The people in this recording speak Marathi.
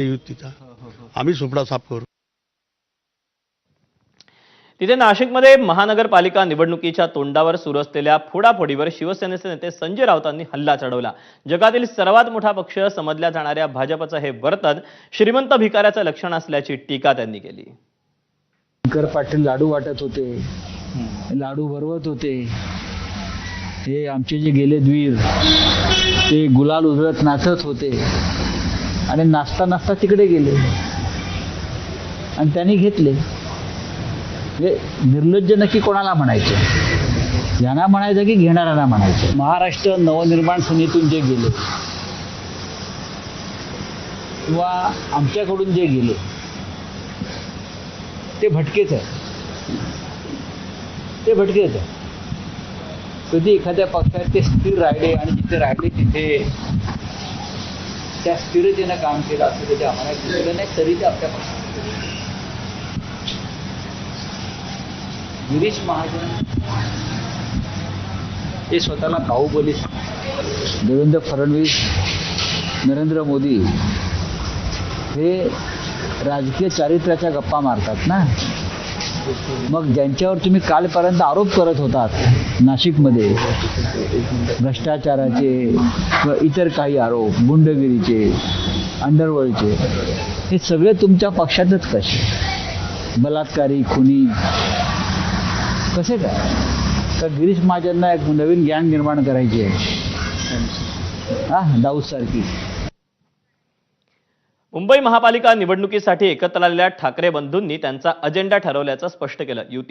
युतीचा आम्ही सुपडा साफ करू. तिथे नाशिकमध्ये महानगरपालिका निवडणुकीच्या तोंडावर सुरू असलेल्या फोडाफोडीवर शिवसेनेचे नेते संजय राऊतांनी हल्ला चढवला. जगातील सर्वात मोठा पक्ष समजल्या जाणाऱ्या भाजपचं हे वर्तन श्रीमंत भिकाऱ्याचं लक्षण असल्याची टीका त्यांनी केली. शंकर पाटील लाडू वाटत होते, लाडू भरवत होते. हे आमचे जे गेले वीर ते गुलाल उधळत नाचत होते आणि नाचता नाचता तिकडे गेले आणि त्यांनी घेतले. निर्लज्ज नक्की कोणाला म्हणायचं? यांना म्हणायचं की घेणाऱ्यांना म्हणायचं? महाराष्ट्र नवनिर्माण सेनेतून जे गेले किंवा आमच्याकडून जे गेले ते भटकेच आहे, ते भटकेच आहे. कधी एखाद्या पक्षात ते स्थिर राहिले आणि जिथे राहिले तिथे त्या स्थिरतेनं काम केलं असं कधी आम्हाला दिसलं नाही. तरी ते आपल्या पक्षात गिरीश महाजन हे स्वतःला बाहुबली, देवेंद्र फडणवीस, नरेंद्र मोदी हे राजकीय चारित्र्याच्या गप्पा मारतात ना. मग ज्यांच्यावर तुम्ही कालपर्यंत आरोप करत होतात नाशिकमध्ये, भ्रष्टाचाराचे किंवा इतर काही आरोप, गुंडगिरीचे, अंडरवर्ल्डचे, हे सगळे तुमच्या पक्षातच कसे? बलात्कारी, खुनी कसे काय? तर गिरीश महाजनना एक नवीन गँग निर्माण करायची आहे, दाऊदसारखी. मुंबई महापालिका निवडणुकीसाठी एकत्र आलेल्या ठाकरे बंधूंनी त्यांचा अजेंडा ठरवल्याचं स्पष्ट केलं. युती